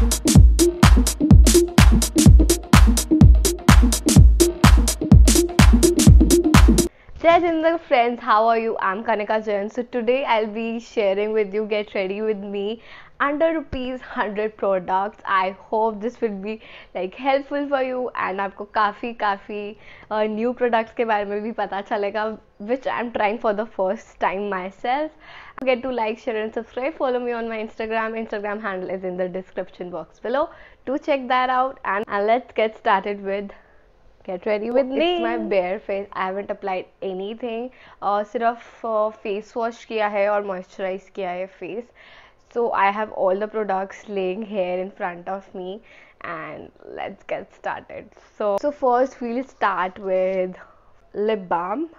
Jai Jinder friends, how are you? I'm Kanika Jain. So today I'll be sharing with you, get ready with me, under rupees 100 products. I hope this will be like helpful for you and आपको काफ़ी new products के बारे में भी पता चलेगा, which I'm trying for the first time myself. Don't forget to like, share and subscribe. Follow me on my Instagram. Instagram handle is in the description box below. Do check that out and let's get started with get ready with me. It's my bare face. I haven't applied anything. सिर्फ face wash किया है और moisturize किया है face. So I have all the products laying here in front of me and let's get started. So first we'll start with lip balm.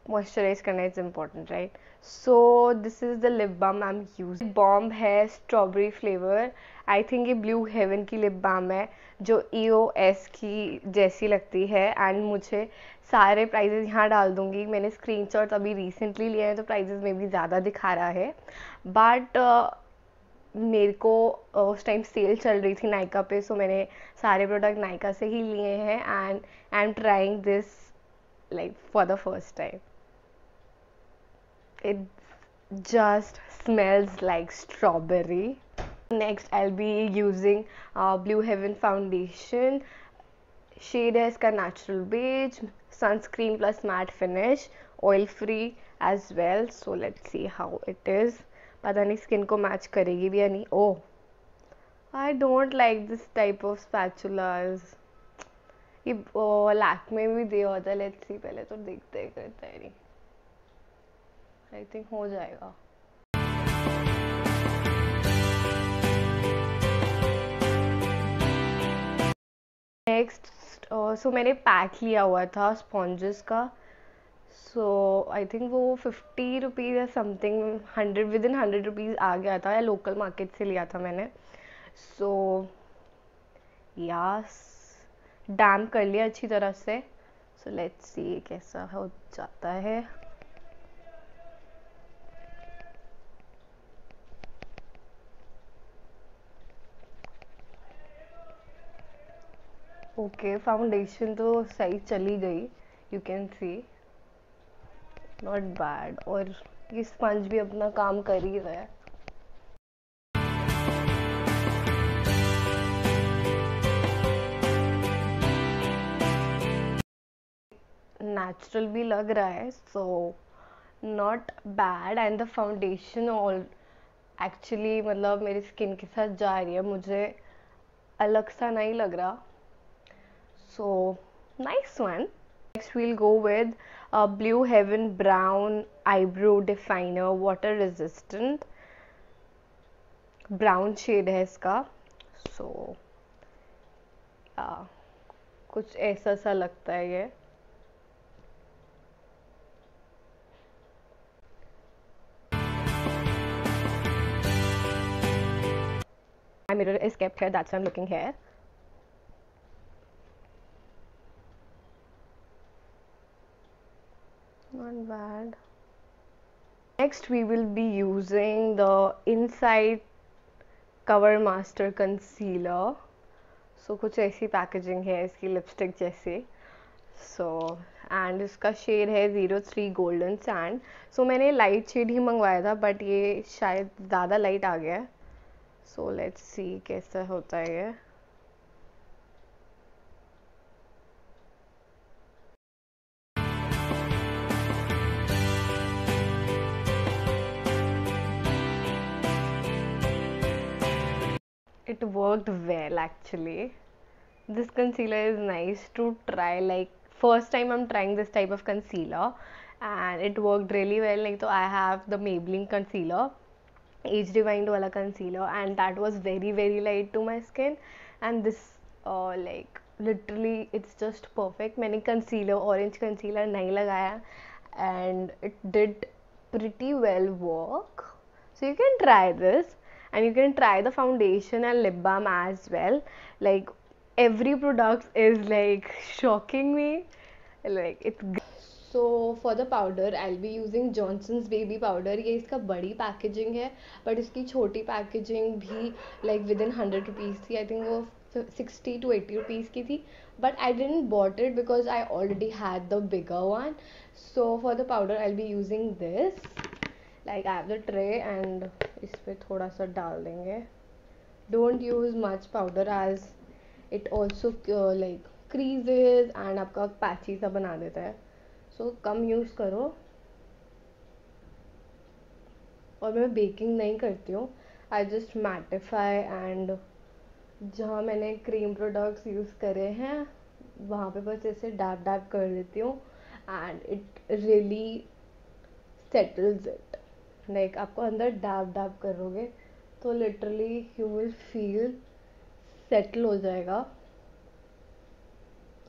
Moisturize करना is important, right? So this is the lip balm I'm using. Bomb है strawberry flavor. I think ये Blue Heaven की lip balm है जो EOS की जैसी लगती है एंड मुझे सारे प्राइजेस यहाँ डाल दूँगी. मैंने स्क्रीनशॉट अभी रिसेंटली लिए हैं तो प्राइजेस में भी ज़्यादा दिखा रहा है बट मेरे को उस टाइम सेल चल रही थी नायका पे सो मैंने सारे प्रोडक्ट नायका से ही लिए हैं and I am trying this like for the first time. It just smells like strawberry. Next I'll be using Blue Heaven foundation. Shade है इसका natural beige, sunscreen plus matte finish, oil free as well. So let's see how it is. पता नहीं skin को match करेगी भी या नहीं. Oh, I don't like this type of spatulas. ये लैक्मे में भी दिया होता है. लेट्स सी पहले तो देखते हैं करता है नहीं. आई थिंक हो जाएगा. नेक्स्ट सो मैंने पैक लिया हुआ था स्पॉन्जेस का. सो आई थिंक वो 50 रुपीज़ या समथिंग 100 विदिन 100 रुपीज़ आ गया था या लोकल मार्केट से लिया था मैंने. सो यास डैम्प कर लिया अच्छी तरह से. सो लेट्स सी कैसा हो जाता है. ओके फाउंडेशन तो सही चली गई. You can see not bad और ये स्पंज भी अपना काम कर ही रहा है. नेचुरल भी लग रहा है so not bad and the foundation all actually मतलब मेरी स्किन के साथ जा रही है. मुझे अलग सा नहीं लग रहा. So nice one. Next we'll go with blue heaven brown eyebrow definer water resistant. Brown shade है इसका. सो कुछ ऐसा सा लगता है ये. My mirror is kept here, that's why I'm looking here. Not bad. Next we will be using the Inside Cover Master Concealer. So कुछ ऐसी पैकेजिंग है इसकी लिपस्टिक जैसी. सो एंड इसका शेड है 03 गोल्डन सैंड. सो मैंने लाइट शेड ही मंगवाया था बट ये शायद ज़्यादा लाइट आ गया है. सो लेट्स सी कैसा होता है ये. It worked well actually. This concealer is nice to try. Like first time I'm trying this type of concealer and it worked really well. Like so I have the Maybelline concealer, age rewind wala concealer, and that was very light to my skin. And this like literally it's just perfect. मैंने concealer orange concealer नहीं लगाया and it did pretty well work. So you can try this and you can try the foundation and lip balm as well. Like every product is like shocking me. Like it's so for the powder I will be using Johnson's baby powder. ये इसका बड़ी packaging है, but इसकी छोटी packaging भी like with in 100 rupees थी. I think वो 60 to 80 rupees की थी, but I didn't bought it because I already had the bigger one. So for the powder I'll be using this. Like I have the tray and इस पे थोड़ा सा डाल देंगे. Don't use much powder as it also like creases and आपका patchy सा बना देता है. So कम use करो. और मैं बेकिंग नहीं करती हूँ. I just mattify and जहाँ मैंने क्रीम प्रोडक्ट्स यूज़ करे हैं वहाँ पे बस ऐसे डैब डैब कर देती हूँ and it really settles it. Like आपको अंदर डैब डैब करोगे तो literally you will feel settle हो जाएगा.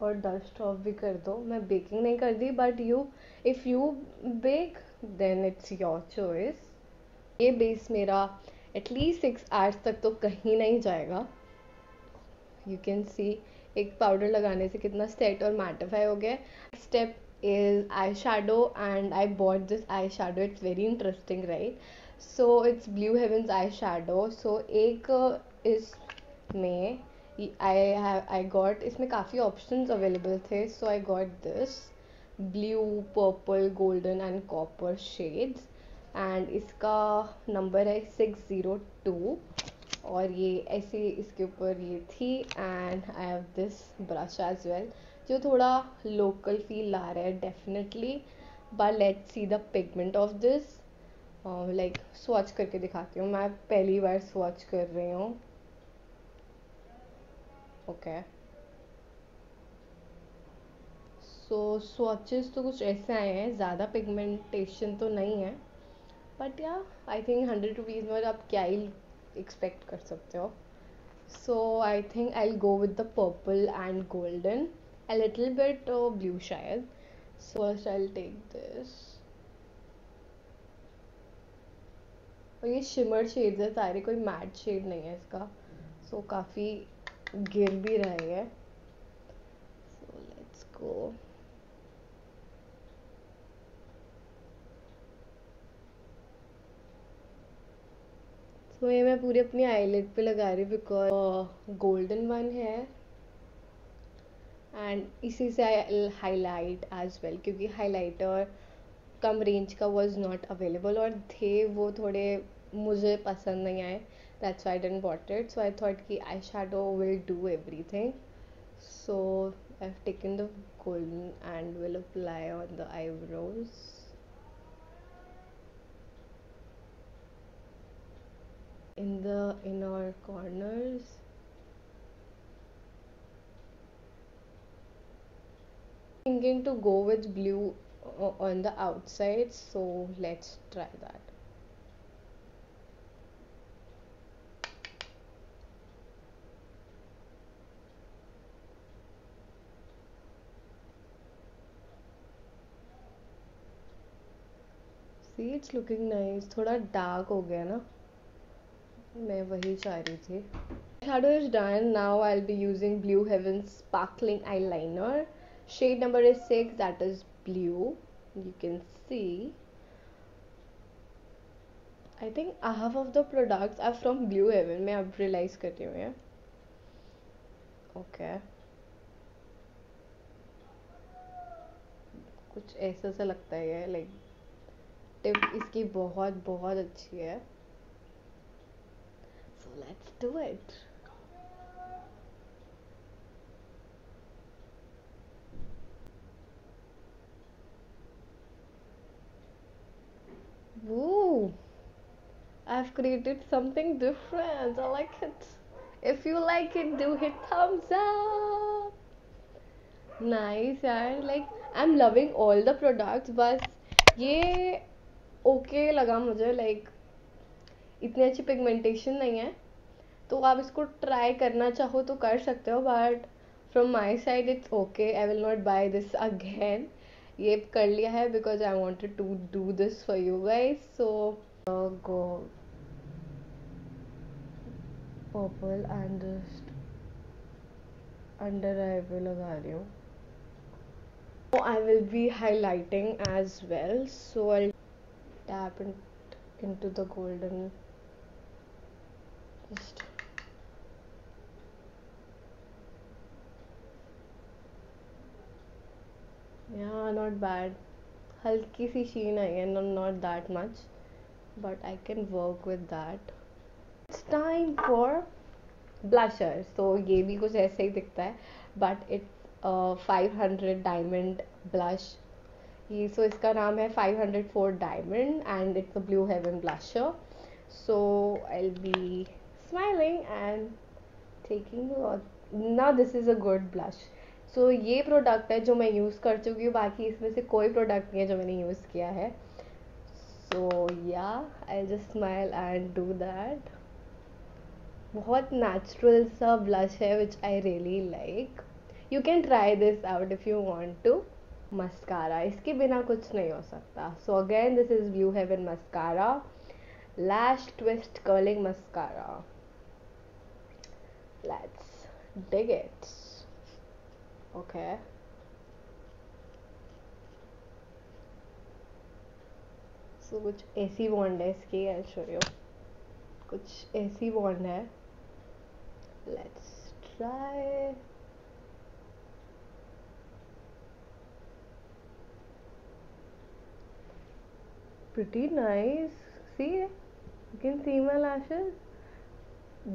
और डस्ट ऑफ भी कर दो. मैं बेकिंग नहीं कर दी, but you if you bake then it's your choice. ये बेस मेरा एटलीस्ट 6 आवर्स तक तो कहीं नहीं जाएगा. यू कैन सी एक पाउडर लगाने से कितना सेट और मैटिफाई हो गया. Step is eye shadow and I bought this eye shadow. It's very interesting right. So it's blue heavens eye shadow. So एक इसमें आई गॉट, इसमें काफ़ी ऑप्शंस अवेलेबल थे. So I got this blue purple golden and copper shades and इसका नंबर है 602. और ये ऐसे इसके ऊपर ये थी. And I have this brush as well जो थोड़ा लोकल फील ला रहा है definitely. But let's see the pigment of this. Like swatch करके दिखाती हूँ. मैं पहली बार स्वॉच कर रही हूँ. ओके सो स्वॉचेस तो कुछ ऐसे आए हैं, ज़्यादा पिगमेंटेशन तो नहीं है, बट या आई थिंक 100 रुपीज़ में आप क्या ही एक्सपेक्ट कर सकते हो. So I think I'll go with the purple and golden, a little bit blue शायद. So first I'll take this. और ये शिमर शेड्स है सारे, कोई मैट शेड नहीं है इसका. So काफ़ी गिर भी रहे हैं. So let's go. So ये मैं पूरी अपनी आईलिड पे लगा रही हूँ बिकॉज गोल्डन वन है एंड इसी से हाईलाइट एज वेल, क्योंकि हाइलाइटर कम रेंज का वाज नॉट अवेलेबल और थे वो थोड़े मुझे पसंद नहीं आए. That's why I didn't bought it. So I thought कि eye shadow will do everything. So I have taken the golden and will apply on the eyebrows. In the inner corners. Thinking to go with blue on the outside, so let's try that. See, it's looking nice. थोड़ा dark हो गया ना, मैं वही चाह रही थी. Shadow is done. Now I'll be using Blue Heaven sparkling eyeliner. Shade number is 6, that is blue. You can see. I think half of the products are from Blue Heaven. मैं अब realize कर रही हूँ ये. Okay. कुछ ऐसा सा लगता है ये, like टिप इसकी बहुत बहुत अच्छी है. So let's do it. Woo! I've created something different. I like it. If you like it, do hit thumbs up. Nice यार. Like I'm loving all the products. बस ये okay लगा मुझे. Like इतनी अच्छी पिगमेंटेशन नहीं है, तो आप इसको ट्राई करना चाहो तो कर सकते हो. But from my side it's okay. I will not buy this again. ये कर लिया है because I wanted to do this for you guys. So go purple and just under eye पे लगा रही हूँ. I will be highlighting as well, so I'll tap into the golden. Just yeah, not bad. हल्की सी sheen आई है, not that much, but I can work with that. It's time for blusher. So ये भी कुछ ऐसे ही दिखता है, but it's 500 diamond blush. ये so इसका नाम है 504 diamond and it's a blue heaven blusher. So I'll be smiling and taking now this is a good blush. So ये प्रोडक्ट है जो मैं यूज़ कर चुकी हूँ, बाकी इसमें से कोई प्रोडक्ट नहीं है जो मैंने यूज़ किया है. So yeah, I'll just smile and do that. बहुत नेचुरल सा ब्लश है which I really like. You can try this out if you want to. Mascara, इसके बिना कुछ नहीं हो सकता. So again this is blue heaven mascara, lash twist curling mascara. Let's dig it. Okay. So कुछ ऐसी bond है इसकी, I'll show you. कुछ ऐसी बॉन्ड है. Let's try. Pretty nice. See, you can see my lashes.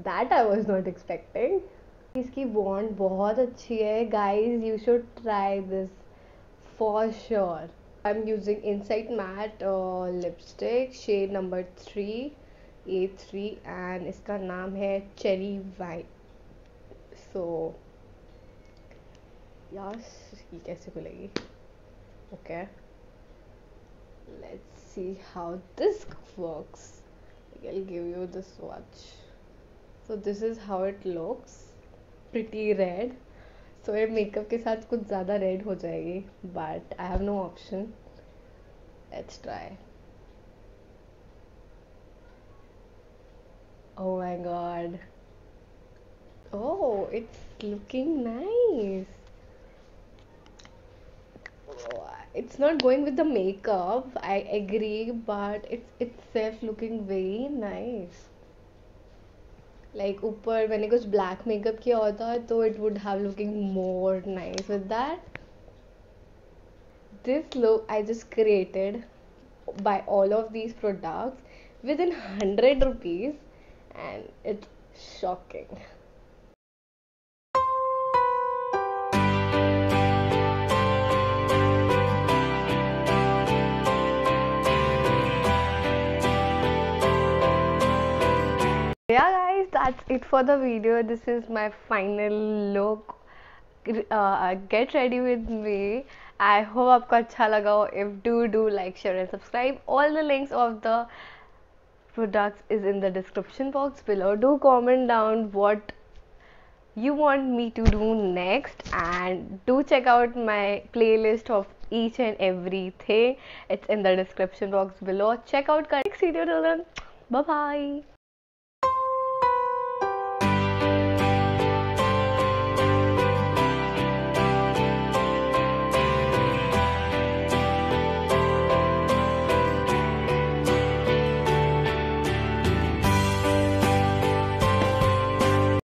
That I was not expecting. इसकी bond बहुत अच्छी है. Guys, you should try this for sure. I'm using Insight Matte lipstick shade number 3A3 and इसका नाम है Cherry Wine. So yes, ये कैसे खुलेगी? Okay, let's see how this works. I'll give you the swatch. So this is how it looks. Pretty red. So ये makeup के साथ कुछ ज़्यादा रेड हो जाएगी, but I have no option. Let's try. Oh my god. Oh, it's looking nice. Oh, it's not going with the makeup, I agree, but it's itself looking very nice. Like ऊपर मैंने कुछ black makeup किया होता तो it would have looking more nice with that. This look I just created by all of these products within 100 rupees and it's shocking. Yeah guys, that's it for the video. This is my final look. Get ready with me. I hope आपको अच्छा लगा हो. If do like, share and subscribe. All the links of the products is in the description box below. Do comment down what you want me to do next and do check out my playlist of each and everything. It's in the description box below. Check out next video. Till then, bye bye.